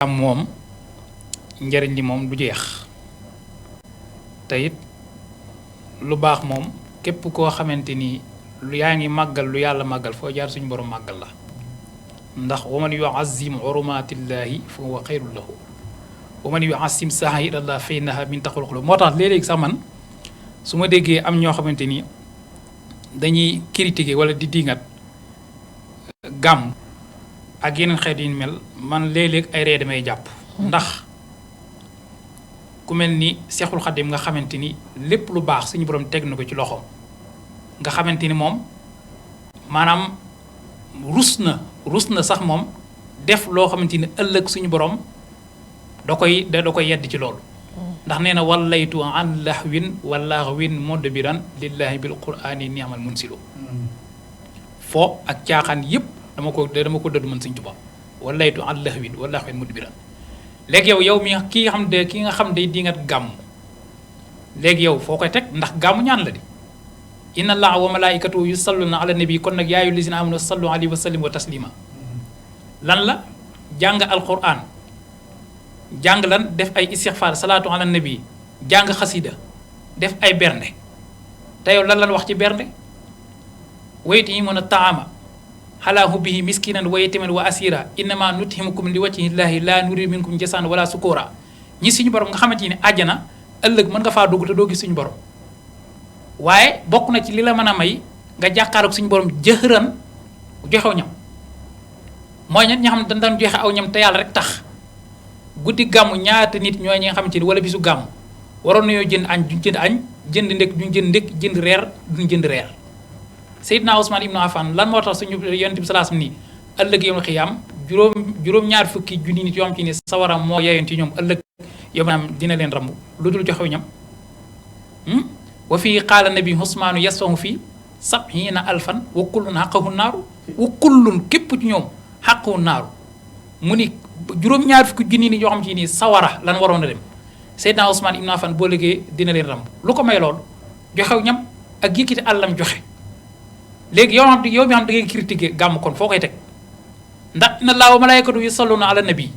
am moom njariñ li moom du jeex te it lu baax moom képp koo xamante ni lu yaa ngi màggal lu yàlla màggal foo jaar suñu borom màggal la ndax wa man yuazim urumatillahi fa huwa xayrun lahu wa man yuazim sa'iradallah fa innaha min taqwal qulub moo tax léeg-léeg sax man su ma déggee am ñoo xamante ni dañuy critiquer wala di dingat gàmm ak yeneen xeet yi mel man léeg-léeg ay ree damay jàpp ndax ku mel ni Seexul Xadim nga xamante ni lépp lu baax suñu borom teg na ko ci loxo nga xamante ni moom maanaam rus na sax moom def loo xamante ni ëllëg suñu borom da koy yedd ci loolu ndax nee na wallaytu an lahwin wa laghwin mudbiran lillahi bil qur'ani ni'mal munsilu foo ak caaxaan yépp dama ko dëdd mën Sëñ Tuubaa wallaytu an lahwin wa laghwin mudbiran léegi yow mi ki nga xam day di nga gàmm léegi yow foo koy teg ndax gàmmu ñaan la di inna allaha wa malaikatahu yusalluna ala nabi kon nag yaa ayyuhal lazina amanu sallu alayhi wa sallimu wa taslima lan la jàng alquran jàng lan def ay istixfaar salaatu ala nabi jàng xasida def ay bernde te yow lan wax ci bernde wayut'imuna taama ala hubbihi miskinan wa yatiman wa asira innama nut'imukum li wajhi llahi la nuridu minkum jazaan wala sukura ñi suñu borom nga xamante ni àjjana ëllëg mën nga faa dugg te doo gis suñu borom waaye bokk na ci li la mën a may nga jàkkaarloog suñu borom jëxëran joxew ñam mooy ñan ñi xam ne dañ daan joxe aw ñam te yàlla rek tax guddi gàmmu ñaata nit ñooy ñi nga xamante ni wala bisu gàmmu waroon nañoo jënd añ duñ jënd añ jënd ndékk duñ jënd ndékk jënd reer duñ jënd reer Seydina Ousmane Ibnu Affan lan moo tax suñu yonent bi salaas nii ëllëg yawmal xiyaam juróom-ñaar fukki junni nit yoo xam ci ne sawaram moo yeyoon ci ñoom ëllëg yow maanaam dina leen rambu lu dul joxew ñam wa fii qaala nabi Usmaanu yasfahu fii sab'iina alfan wa kullun haqqahu naaru wa kullun képp ci ñoom haqqahu naaru mu ni juróom-ñaar fukki junni nit yoo xam ci ni sawara lan waroon a dem Seydina Ousmane Ibnu Affan boo liggéey dina leen rambu lu ko may loolu joxew ñam ak yëkkati àllam joxe léegi yow mi xam da ngay critiquer gàmm kon foo koy teg ndax inna allaha wa malaikatu yusalluna ala nabi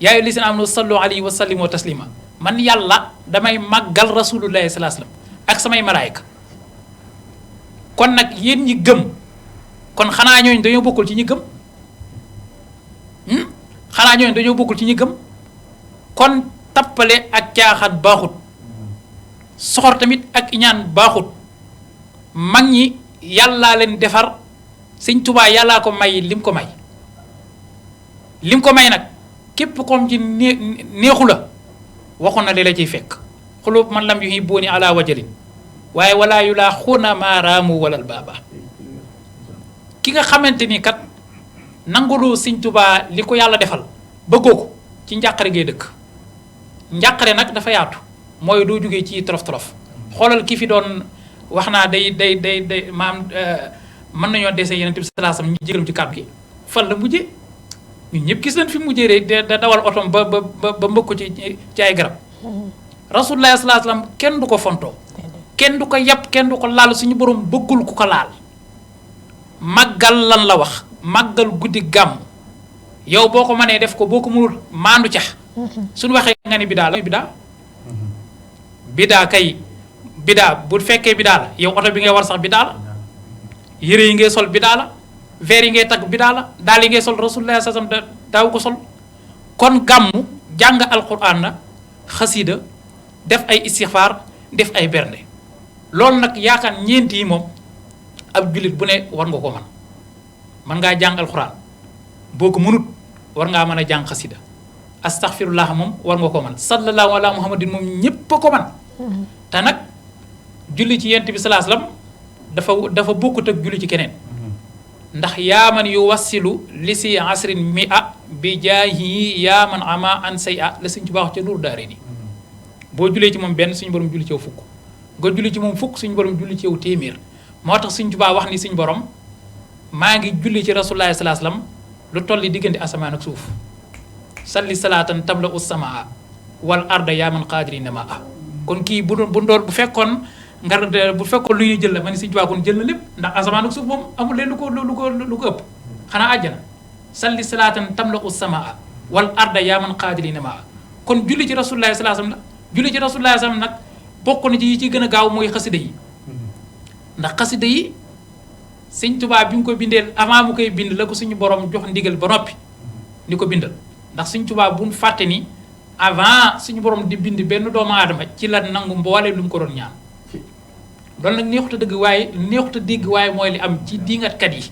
yaa ayyuhal lazina amanu sallu alayhi wa sallimu wa taslima man yàlla damay màggal rasulullahi sallallahu alayhi wasallam ak samay malaayka kon nag yéen ñi gëm kon xanaa ñooñu dañoo bokkul ci ñi gëm ci ñi gëm kon tappale ak caaxaan baaxut soxor tamit ak iñaan baaxut mag ñi yàllaa leen defar Sëñ Tuubaa yàllaa ko may lim ko may nag képp comme ci neexu la waxoon na li la ciy fekk xulub man lam yuhibbuuni ala wajalin waaye wala yu laa xuuna maaraamu walal baaba ki nga xamante ni kat nangulu Sëñ Tuubaa li ko yàlla defal bëggoo ko ci njàqare ngay dëkk njàqare nag dafa yaatu mooy doo jógee ci torof-torof xoolal ki fi doon wax naa day maam mën nañoo dese yeneen bi sallallahu alayhi wasallam ñu jëgalam ci kàddu gi fan la mujjee ñun ñëpp gis nañ fi mujjee rek da dawal otom ba mbëkk ko ci ay garab rasulullah sallallahu alayhi wasallam kenn du ko fontoo kenn du ko yàpp kenn du ko laal suñu borom bëggul ku ko laal màggal lan la wax màggal guddi gàmm yow boo ko mënee def ko boo ko mënul maandu cax suñu waxee nga ni bidaa kay bidaa bu fekkee bidaa la yow oto bi ngay war sax bidaa la yére yi ngay sol bidaa la verre yi ngay tagg bidaa la daal yi ngay sol rasulullah sallallahu alayhi wasallam daaw ko sol kon gàmmu jàng alquran na xasida def ay istixfaar def ay bernde loolu nag yaakaar ñeent yi moom ab jullit bu ne war nga ko man ngaa jàng alquran boo ko mënut war ngaa mën a jàng xasida astaghfirullah moom war nga ko mën sallallahu ala muhammadin moom ñépp a ko man te nag julli ci yent bi sallallahu alayhi wasallam dafa bokkut ak julli ci keneen ndax yaa man yu wassilu li si asrin mi a bi jaahi yaa man ama an say a la suñ ci baax ca nuur daare ni boo jullee ci moom benn suñu borom julli ci yow fukk nga julli ci moom fukk suñu borom julli ci yow téeméer moo tax suñ ci baax wax ni suñu borom maa ngi julli ci rasulullah sallallahu alayhi wasallam lu tolli diggante asamaan ak suuf salli salaatan tabla us samaa wal arda yaa man qaadiri ma a kon kii bu fekkoon lu ñuy jël la ma ni Sëñ Tuubaa kon jël na lépp ndax asamaan ak suuf moom amul leen lu ko ëpp xanaa àjjana salli salaatan tamla us samaa wal arda yaa man qaadilina maa kon julli ci rasulullah sallallahu alayhi wasallam la julli ci rasulullah sallallahu alayhi wasallam nag bokk na ci yi ci gën a gaaw mooy xasida yi ndax xasida yi sëñ Tuubaa bi mu ko bindee avant mu koy bind la ko suñu borom jox ndigal ba noppi ni ko bindal ndax sëñ Tuubaa bu ñu fàtte ni avant suñu borom di bind benn doomu aadama ci la nangu mboole lu mu ko doon ñaan loolu nag neexut a dëgg waaye neexut a dégg waaye mooy li am ci diingatkat yi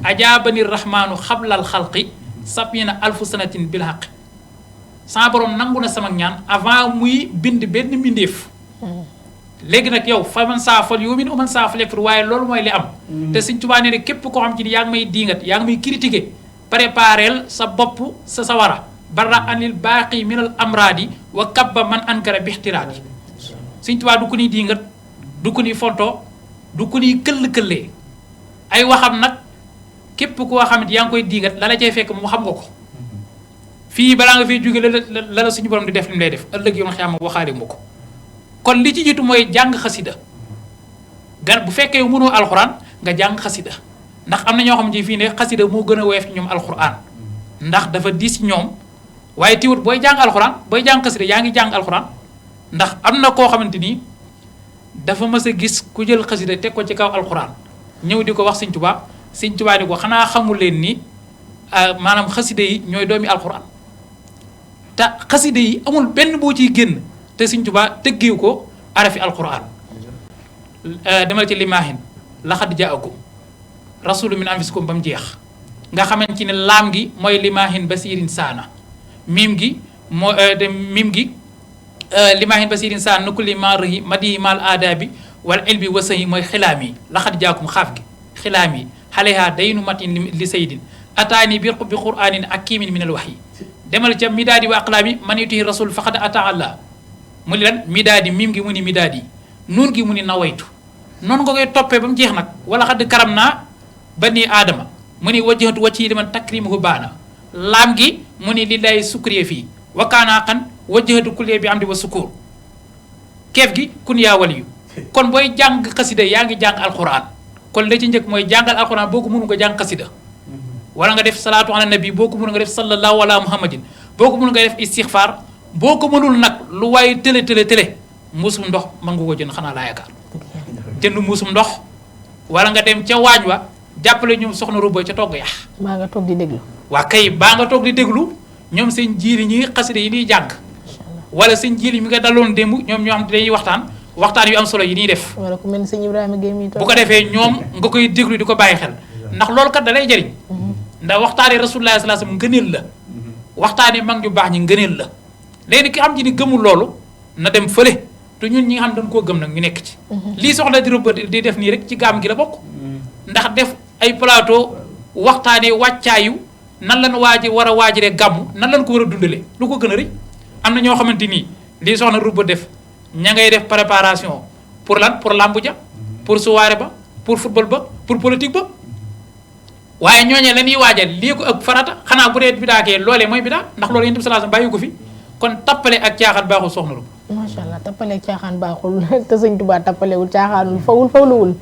ajaabani rahmaanu xablal xalqi sabina alfu sanatin bil haqq sama borom nangu na sama ñaan avant muy bind benn mbindeef léegi nag yow fa man saafal yumin man saafal yakfur waaye loolu mooy li am te Sëñ Tuubaa nee ne képp koo xam ci ni yaa ngi may diingat yaa ngi may critiquer prépareel sa bopp sa sawara barra anil baaqi minal amraadi wa kabba man ankara bixtiraadi Sëñ Tuubaa du ko ni diingat du ko ni fonto du ko ni këll-këllee ay waxam nag képp koo xam ne yaa ngi koy diingat la la cay fekk mu xam nga ko fii balaa nga fiy jóge la la suñu borom di def li mu lay def ëllëg yoon xiyam waxaale mu ko kon li ci jiitu mooy jàng xasida gan bu fekkee mënoo alxuraan nga jàng xasida ndax am na ñoo xam ne fii ne xasida moo gën a woyof ñoom alxuraan ndax dafa diis ñoom waaye tiwut booy jàng alxuraan booy jàng xasida yaa ngi jàng alxuraan ndax am na koo xamante ni dafa mës a gis ku jël xasida teg ko ci kaw alxuraan ñëw di ko wax Sëñ Tuubaa Sëñ Tuubaa ni ko xanaa xamul leen ni maanaam xasida yi ñooy doomi alxuraan te xasida yi amul benn boo ciy génn te Sëñ Tuubaa tëggeewu ko arafi alquran demal ci limaahin laxad jaakum rasulu min anfusikum ba mu jeex nga xamante ne laam gi mooy limaahin basirin saana miim gi moo limaahin basirin saana nu kulli ma rëhi madihi mal aadabi wal ilmi wasahi mooy xilaam yi laxad jaakum xaaf gi xilaam yi xaleha daynu matin li saydin ataani bi qur'anin akimin min al wahyi demal ca midaadi wa aqlaami man yutihi rasul faqad ata allah mu ni lan midaadi miim gi mu ni midaadi nuun gi mu ni nawaytu noonu nga koy toppee ba mu jeex nag wala xadd karam naa bani aadama mu ni wajjahatu wacci li man takrimuhu baana laam gi mu ni lillahi sukriye fii wakaanaa xan wajjahatu kulliye bi am di wa sukur keef gi kun yaa waliyu kon booy jàng xasida yaa ngi jàng alquran kon la ci njëkk mooy jàngal alquran boo ko mënu nga jàng xasida wala nga def salaatu ala nabi boo ko mënu nga def sallallahu ala muhammadin boo ko mënu nga def istixfar boo ko mënul nag lu waaye tële muusum ndox mën nga ko jënd xanaa laa yaakaar jënd muusum ndox wala nga dem ca waañ wa jàppale ñoom soxna Ruba ca togg yax baa nga toog di déglu waa kay baa nga toog di déglu ñoom seen jiili ñi xasida yi ñuy jàng wala seen jiili mi nga daloon démb ñoom ñoo xam ne dañuy waxtaan yu am solo yi ñuy def wala ku mel ni sëñ Ibrahima Gueye mi bu ko defee ñoom nga koy déglu di ko bàyyi xel ndax loolu kat da lay jëriñ ndax waxtaanee rasulullah sallallahu alayhi wasallam ngëneel la waxtaanee mag ñu baax ñi ngëneel la léegi ki xam ci ni gëmul loolu na dem fële te ñun ñi nga xam dañ koo gëm nag ñu nekk ci lii soxla di def nii rek ci gaam gi la bokk ndax def ay plateau waxtaanee wàccaayu nan lañ war a waajiree gàmmu nan lañ ko war a dundalee lu ko gën a rëy am na ñoo xamante nii lii soxna Ruba def ña ngay def préparation pour lan pour làmb ja pour soirée ba pour football ba pour politique ba waaye ñooñee la ñuy waajal lii ko ëpp farata xanaa bu dee bidaa kee loolee mooy bidaa ndax loolu yonent bi sallallahu alayhi wasallam bàyyi ko fi kon tappale ak caaxaan baaxul soxna Ruba macha allah tappale ak caaxaan baaxul te Sëñ Tuubaa tappalewul caaxaanul fawul